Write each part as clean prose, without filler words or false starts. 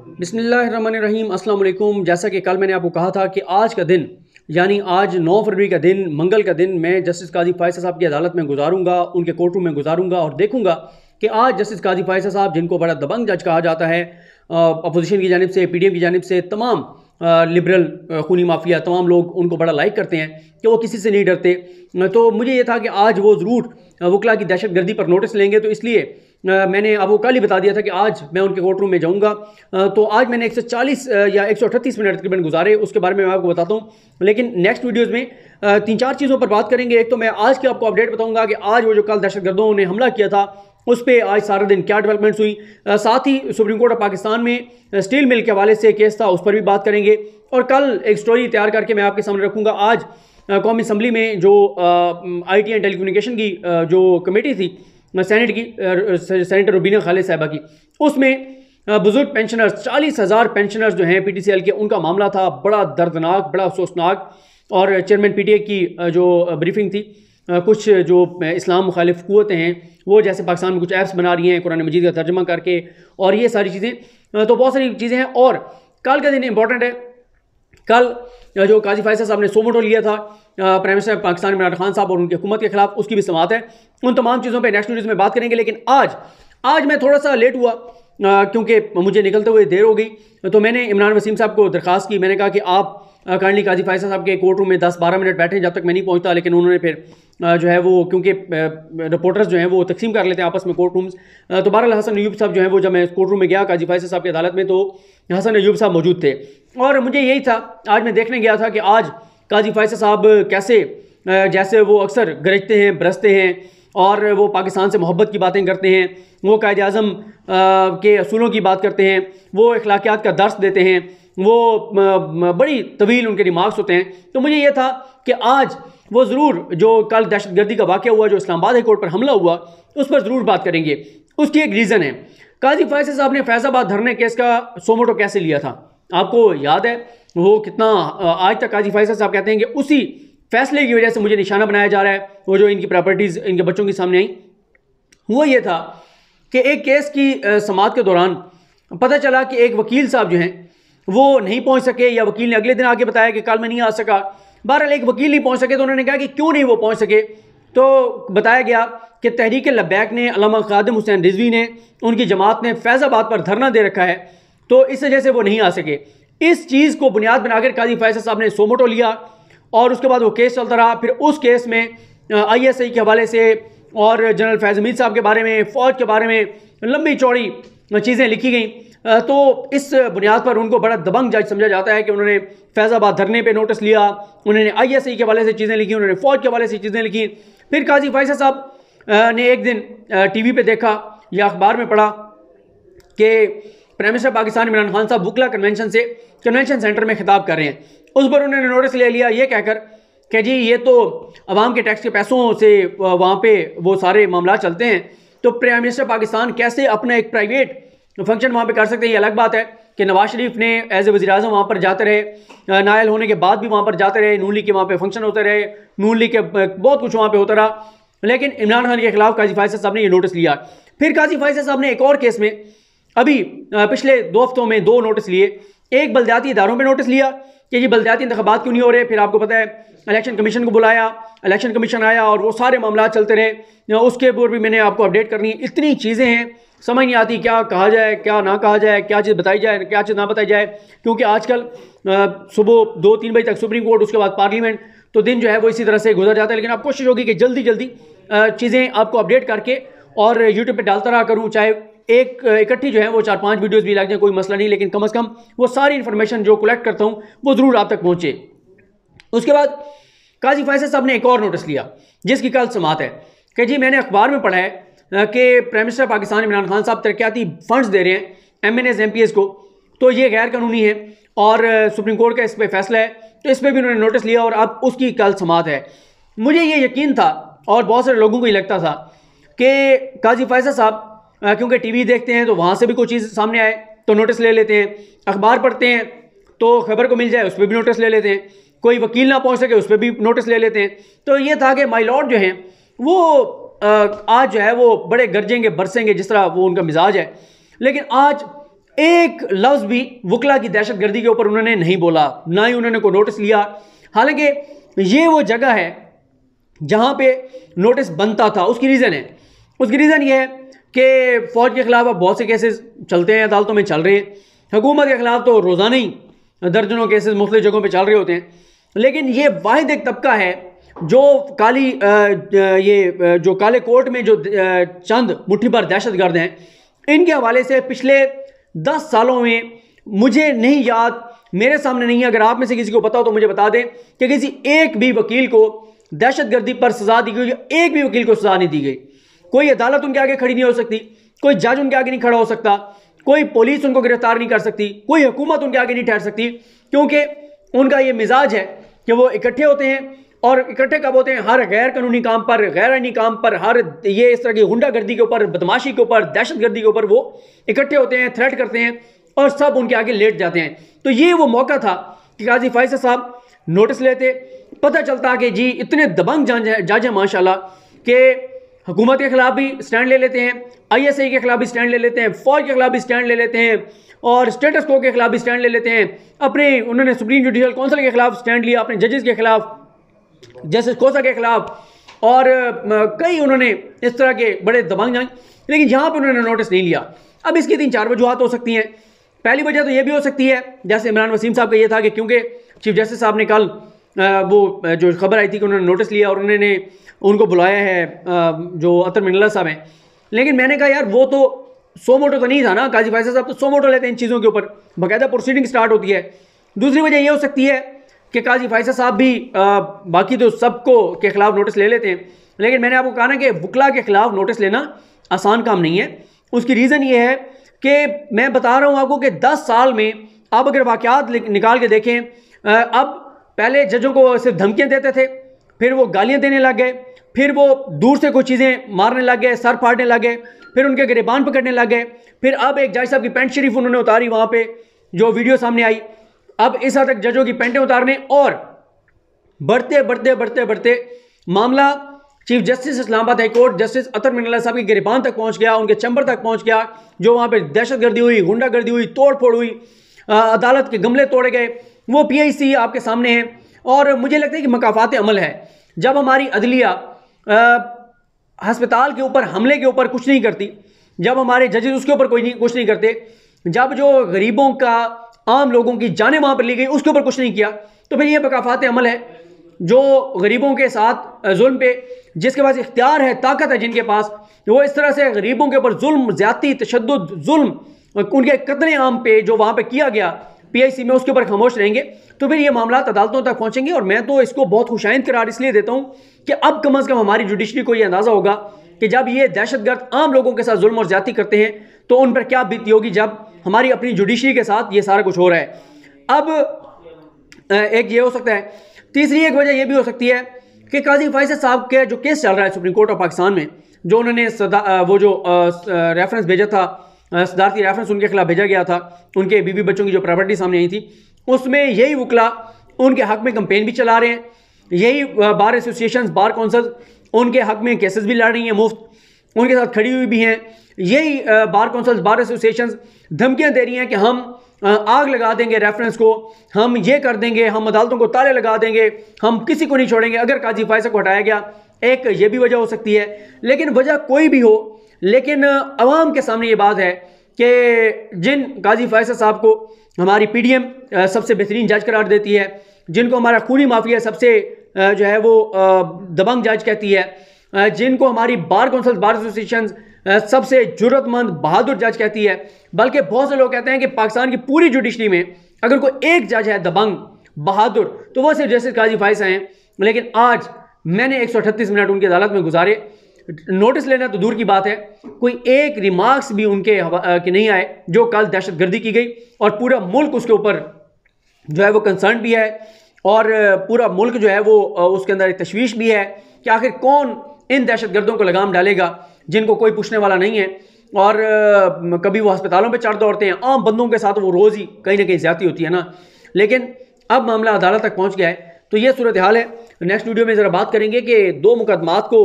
बिस्मिल्लाहिर्रहमानिर्रहीम अस्सलाम वालेकुम। जैसा कि कल मैंने आपको कहा था कि आज का दिन यानी आज 9 फरवरी का दिन मंगल का दिन मैं जस्टिस काजी फायसा साहब की अदालत में गुजारूंगा, उनके कोर्ट रूम में गुजारूंगा और देखूंगा कि आज जस्टिस काजी फायसा साहब, जिनको बड़ा दबंग जज कहा जाता है अपोजिशन की जानिब से, पीडीएम की जानिब से, तमाम लिबरल खूनी माफिया, तमाम लोग उनको बड़ा लाइक करते हैं कि वो किसी से नहीं डरते। तो मुझे ये था कि आज वो ज़रूर वकला की दहशत गर्दी पर नोटिस लेंगे, तो इसलिए मैंने आपको कल ही बता दिया था कि आज मैं उनके कोर्ट रूम में जाऊंगा। तो आज मैंने 140 या 138 मिनट तकरीबन गुजारे, उसके बारे में मैं आपको बताता हूँ। लेकिन नेक्स्ट वीडियोज़ में 3-4 चीज़ों पर बात करेंगे। एक तो मैं आज की आपको अपडेट बताऊंगा कि आज वो जो कल दहशतगर्दों ने हमला किया था उस पर आज सारा दिन क्या डेवलपमेंट्स हुई। साथ ही सुप्रीम कोर्ट ऑफ पाकिस्तान में स्टील मिल के हवाले से केस था, उस पर भी बात करेंगे। और कल एक स्टोरी तैयार करके मैं आपके सामने रखूंगा। आज कौमी असम्बली में जो IT एंड टेलीकम्युनिकेशन की जो कमेटी थी सेनेट की, सेनेटर रुबीना खालिद साहिबा की, उसमें बुजुर्ग पेंशनर्स 40,000 पेंशनर्स जो हैं PTCL के, उनका मामला था बड़ा दर्दनाक, बड़ा अफसोसनाक। और चेयरमैन PTA की जो ब्रीफिंग थी, कुछ जो इस्लाम मुखालिफ कुव्वतें हैं वो जैसे पाकिस्तान में कुछ ऐप्स बना रही हैं कुरान मजीद का तर्जुमा करके, और ये सारी चीज़ें, तो बहुत सारी चीज़ें हैं। और कल का दिन इंपॉर्टेंट है। कल जो काजी फायसा साहब ने सोमोटो लिया था प्राइम मिनिस्टर पाकिस्तान इमरान खान साहब और उनकी हुकूमत के खिलाफ, उसकी भी समाअत है। उन तमाम चीज़ों पे नेक्स्ट वीडियोज़ में बात करेंगे। लेकिन आज मैं थोड़ा सा लेट हुआ क्योंकि मुझे निकलते हुए देर हो गई। तो मैंने इमरान वसीम साहब को दरख्वास्त की, मैंने कहा कि आप काइंडली काजी फायसा साहब के कोर्ट रूम में 10-12 मिनट बैठे जब तक मैं नहीं पहुंचता। लेकिन उन्होंने फिर जो है वो, क्योंकि रिपोर्टर्स जो हैं वो तकसीम कर लेते हैं आपस में कोर्ट रूम्स, तो बहरहाल हसन अयूब साहब जो है वो, जब मैं कोर्ट रूम में गया काजी फायसा साहब की अदालत में, तो हसन अयूब साहब मौजूद थे। और मुझे यही था, आज मैं देखने गया था कि आज काजी फायसा साहब कैसे, जैसे वो अक्सर गरजते हैं, बरसते हैं और वो पाकिस्तान से मोहब्बत की बातें करते हैं, वो कायद आज़म के असूलों की बात करते हैं, वो अखलाकियात का दर्स देते हैं, वो बड़ी तवील उनके रिमार्क्स होते हैं। तो मुझे ये था कि आज वो ज़रूर जो कल दहशतगर्दी का वाक़या हुआ, जो इस्लामाबाद हाई कोर्ट पर हमला हुआ, उस पर ज़रूर बात करेंगे। उसकी एक रीज़न है, काजी फायसा साहब ने फैज़ाबाद धरने केस का सोमोटो कैसे लिया था, आपको याद है वो कितना, आज तक काजी फायसा साहब कहते हैं कि उसी फैसले की वजह से मुझे निशाना बनाया जा रहा है। वो जो इनकी प्रॉपर्टीज़ इनके बच्चों के सामने आई, हुआ ये था कि एक केस की समाअत के दौरान पता चला कि एक वकील साहब जो हैं वो नहीं पहुंच सके, या वकील ने अगले दिन आके बताया कि कल मैं नहीं आ सका। बहरहाल एक वकील नहीं पहुंच सके, तो उन्होंने कहा कि क्यों नहीं वो पहुंच सके। तो बताया गया कि तहरीक लब्बैक ने, अल्लामा खादिम हुसैन रिजवी ने, उनकी जमात ने फैज़ाबाद पर धरना दे रखा है, तो इस वजह से वो नहीं आ सके। इस चीज़ को बुनियाद बनाकर काजी फायसा साहब ने सोमोटो लिया और उसके बाद वो केस चलता रहा। फिर उस केस में ISI के हवाले से और जनरल फैज़ हमीद साहब के बारे में, फ़ौज के बारे में लंबी चौड़ी चीज़ें लिखी गई। तो इस बुनियाद पर उनको बड़ा दबंग जज समझा जाता है कि उन्होंने फैज़ाबाद धरने पे नोटिस लिया, उन्होंने ISI के हवाले से चीज़ें लिखी, उन्होंने फ़ौज के हवाले से चीज़ें लिखी। फिर काजी फायसा साहब ने एक दिन TV पे देखा या अखबार में पढ़ा कि प्राइम मिनिस्टर पाकिस्तान इमरान खान साहब वकला कन्वेंशन सेंटर में खिताब कर रहे हैं। उस पर उन्होंने नोटिस ले लिया ये कहकर कि जी ये तो अवाम के टैक्स के पैसों से वहाँ पे वो सारे मामला चलते हैं, तो प्राइम मिनिस्टर पाकिस्तान कैसे अपना एक प्राइवेट फंक्शन वहाँ पे कर सकते हैं। ये अलग बात है कि नवाज शरीफ ने एज ए वज़ीर आज़म वहाँ पर जाते रहे, नायल होने के बाद भी वहाँ पर जाते रहे, नून लीग के वहाँ पे फंक्शन होते रहे, नून लीग के बहुत कुछ वहाँ पे होता रहा। लेकिन इमरान खान के खिलाफ काजी फायसा साहब ने ये नोटिस लिया। फिर काजी फायसा साहब ने एक और केस में अभी पिछले 2 हफ्तों में 2 नोटिस लिए। एक बल्दियाती इदारों पे नोटिस लिया कि ये बल्दियाती इंतखाबात क्यों नहीं हो रहे। फिर आपको पता है इलेक्शन कमीशन को बुलाया, इलेक्शन कमीशन आया और वो सारे मामला चलते रहे। उसके ऊपर भी मैंने आपको अपडेट करनी है। इतनी चीज़ें हैं, समझ नहीं आती क्या कहा जाए, क्या ना कहा जाए, क्या चीज़ बताई जाए, क्या चीज़ ना बताई जाए। क्योंकि आजकल सुबह 2-3 बजे तक सुप्रीम कोर्ट, उसके बाद पार्लियामेंट, तो दिन जो है वो इसी तरह से गुजर जाता है। लेकिन आप कोशिश होगी कि जल्दी चीज़ें आपको अपडेट करके और यूट्यूब पर डालता रहा करूँ, चाहे एक इकट्ठी जो है वो 4-5 वीडियोस भी लग जाए, कोई मसला नहीं, लेकिन कम से कम वो सारी इन्फॉर्मेशन जो कलेक्ट करता हूँ वो ज़रूर आप तक पहुँचे। उसके बाद काजी फायसा साहब ने एक और नोटिस लिया जिसकी कल समाअत है कि जी मैंने अखबार में पढ़ा है कि प्राइम मिनिस्टर पाकिस्तान इमरान खान साहब तरक्याती फंड्स दे रहे हैं MNAs MPs को, तो ये गैर कानूनी है और सुप्रीम कोर्ट का इस पर फैसला है। तो इस पर भी उन्होंने नोटिस लिया और अब उसकी कल समाअत है। मुझे ये यकीन था और बहुत सारे लोगों को ये लगता था कि काजी फायसा साहब क्योंकि TV देखते हैं तो वहाँ से भी कोई चीज़ सामने आए तो नोटिस ले लेते हैं, अखबार पढ़ते हैं तो खबर को मिल जाए उस पर भी नोटिस ले लेते हैं, कोई वकील ना पहुँच सके उस पर भी नोटिस ले लेते हैं। तो ये था कि माय लॉर्ड जो हैं वो आज जो है वो बड़े गरजेंगे बरसेंगे, जिस तरह वो उनका मिजाज है। लेकिन आज एक लफ्ज़ भी वकला की दहशतगर्दी के ऊपर उन्होंने नहीं बोला, ना ही उन्होंने कोई नोटिस लिया। हालांकि ये वो जगह है जहाँ पे नोटिस बनता था। उसकी रीज़न ये है कि फ़ौज के ख़िलाफ़ अब बहुत से केसेस चलते हैं, अदालतों में चल रहे हैं। हुकूमत के ख़िलाफ़ तो रोज़ाना ही दर्जनों केसेस मुख्तलिफ़ जगहों पे चल रहे होते हैं। लेकिन ये वाहिद एक तबका है जो जो काले कोट में जो चंद मुट्ठी भर दहशतगर्द हैं, इनके हवाले से पिछले 10 सालों में मुझे नहीं याद, मेरे सामने नहीं है, अगर आप में से किसी को पता हो तो मुझे बता दें कि किसी एक भी वकील को दहशतगर्दी पर सजा दी गई। एक भी वकील को सजा नहीं दी गई। कोई अदालत उनके आगे खड़ी नहीं हो सकती, कोई जज उनके आगे नहीं खड़ा हो सकता, कोई पुलिस उनको गिरफ्तार नहीं कर सकती, कोई हुकूमत उनके आगे नहीं ठहर सकती, क्योंकि उनका ये मिजाज है कि वो इकट्ठे होते हैं। और इकट्ठे कब होते हैं? हर गैर कानूनी काम पर, गैर आईनी काम पर, हर ये इस तरह की गुंडागर्दी के ऊपर, बदमाशी के ऊपर, दहशतगर्दी के ऊपर वो इकट्ठे होते हैं, थ्रेट करते हैं और सब उनके आगे लेट जाते हैं। तो ये वो मौका था कि काजी फैसल साहब नोटिस लेते, पता चलता कि जी इतने दबंग जज हैं माशाल्लाह कि हुकूमत के खिलाफ भी स्टैंड ले लेते हैं, ISI के खिलाफ भी स्टैंड ले लेते हैं, फौज के खिलाफ भी स्टैंड ले लेते हैं और स्टेटस को के खिलाफ भी स्टैंड ले लेते हैं। उन्होंने सुप्रीम जुडिशल काउंसिल के खिलाफ स्टैंड लिया, अपने जजेस के खिलाफ, जस्टिस कोसा के खिलाफ, और कई उन्होंने इस तरह के बड़े दबंग जंग, लेकिन यहाँ पर उन्होंने नोटिस नहीं लिया। अब इसकी 3-4 वजूहत हो सकती हैं। पहली वजह तो यह भी हो सकती है, जैसे इमरान वसीम साहब का ये था कि क्योंकि चीफ जस्टिस साहब ने कल वो जो खबर आई थी कि उन्होंने नोटिस लिया और उन्होंने उनको बुलाया है जो अतर मिनल्ला साहब हैं। लेकिन मैंने कहा यार वो तो सो मोटो तो नहीं था ना, काजी फैसल साहब तो सो मोटो लेते हैं इन चीज़ों के ऊपर, बाकायदा प्रोसीडिंग स्टार्ट होती है। दूसरी वजह यह हो सकती है कि काजी फैसल साहब भी बाकी तो सबको के खिलाफ नोटिस ले लेते हैं, लेकिन मैंने आपको कहा ना कि वकला के खिलाफ नोटिस लेना आसान काम नहीं है। उसकी रीज़न ये है कि मैं बता रहा हूँ आपको कि 10 साल में आप अगर वाक़यात निकाल के देखें, अब पहले जजों को सिर्फ धमकियाँ देते थे, फिर वो गालियाँ देने लग गए, फिर वो दूर से कुछ चीज़ें मारने लग गए, सर फाड़ने लग गए, फिर उनके गिरबान पकड़ने लग गए, फिर अब एक जज साहब की पैंट शरीफ उन्होंने उतारी वहाँ पे जो वीडियो सामने आई। अब इस हद तक जजों की पैंटें उतारने, और बढ़ते बढ़ते बढ़ते बढ़ते मामला chief justice Islamabad high court justice Athar Minallah साहब के गिरबान तक पहुँच गया, उनके चैम्बर तक पहुँच गया, जो वहाँ पर दहशतगर्दी हुई, गुंडागर्दी हुई, तोड़ फोड़ हुई, अदालत के गमले तोड़े गए, वो PIC आपके सामने है। और मुझे लगता है कि मकाफात अमल है, जब हमारी अदलिया हस्पताल के ऊपर हमले के ऊपर कुछ नहीं करती, जब हमारे जजेस उसके ऊपर कुछ नहीं करते, जब जो गरीबों का, आम लोगों की जानें वहाँ पर ली गई उसके ऊपर कुछ नहीं किया, तो फिर ये मकाफात अमल है। जो गरीबों के साथ जुल्म पे, जिसके पास इख्तियार है, ताकत है जिनके पास, वो इस तरह से गरीबों के ऊपर जुल्म, ज़्यादती, तशद्दुद, जुल्म, उनके कत्ले आम पे जो वहाँ पे किया गया PIC में, उसके ऊपर खामोश रहेंगे, तो फिर ये मामला अदालतों तक पहुँचेंगे। और मैं तो इसको बहुत खुशाइंद करार इसलिए देता हूँ कि अब कम अज़ कम हमारी जुडिशरी को ये अंदाज़ा होगा कि जब ये दहशतगर्द आम लोगों के साथ जुल्म और ज़्यादती करते हैं तो उन पर क्या बीती होगी जब हमारी अपनी जुडिशरी के साथ ये सारा कुछ हो रहा है। अब एक ये हो सकता है। तीसरी एक वजह यह भी हो सकती है कि काजी फैसल साहब के जो केस चल रहा है सुप्रीम कोर्ट ऑफ पाकिस्तान में, जो उन्होंने वो जो रेफरेंस भेजा था, सदारती रेफरेंस उनके खिलाफ भेजा गया था, उनके बीवी बच्चों की जो प्रॉपर्टी सामने आई थी, उसमें यही वकला उनके हक में कंपेन भी चला रहे हैं, यही बार एसोसिएशन, बार काउंसिल उनके हक में केसेस भी लड़ रही हैं, मुफ्त उनके साथ खड़ी हुई भी हैं। यही बार काउंसिल, बार एसोसिएशन धमकियां दे रही हैं कि हम आग लगा देंगे रेफरेंस को, हम ये कर देंगे, हम अदालतों को ताले लगा देंगे, हम किसी को नहीं छोड़ेंगे अगर काजी फैसल को हटाया गया। एक ये भी वजह हो सकती है। लेकिन वजह कोई भी हो, लेकिन अवाम के सामने ये बात है कि जिन काजी फैसल साहब को हमारी PDM सबसे बेहतरीन जज करार देती है, जिनको हमारा खूनी माफिया सबसे जो है वो दबंग जज कहती है, जिनको हमारी बार काउंसिल, बार एसोसिएशन सबसे जुर्रतमंद, बहादुर जज कहती है, बल्कि बहुत से लोग कहते हैं कि पाकिस्तान की पूरी जुडिशरी में अगर कोई एक जज है दबंग, बहादुर, तो वो सिर्फ जस्टिस काजी फैसल हैं। लेकिन आज मैंने 138 मिनट उनकी अदालत में गुजारे, नोटिस लेना तो दूर की बात है, कोई एक रिमार्क्स भी उनके के नहीं आए। जो कल दहशतगर्दी की गई और पूरा मुल्क उसके ऊपर जो है वो कंसर्न भी है, और पूरा मुल्क जो है वो उसके अंदर एक तशवीश भी है कि आखिर कौन इन दहशतगर्दों को लगाम डालेगा जिनको कोई पूछने वाला नहीं है। और कभी वो अस्पतालों पे चढ़ दौड़ते हैं, आम बंदों के साथ वो रोज़ ही कहीं ना कहीं ज़्यादती होती है ना। लेकिन अब मामला अदालत तक पहुंच गया है, तो ये सूरत हाल है। नेक्स्ट वीडियो में ज़रा बात करेंगे कि 2 मुकदमात को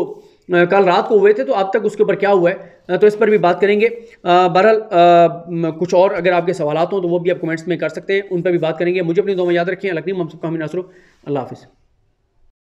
कल रात को हुए थे, तो अब तक उसके ऊपर क्या हुआ है, तो इस पर भी बात करेंगे। बहरहाल कुछ और अगर आपके सवाल हों तो वो भी आप कमेंट्स में कर सकते हैं, उन पर भी बात करेंगे। मुझे अपनी दुआ में याद रखें। अलग नहीं, हम सबका हमें नासरो। अल्लाह हाफिज़।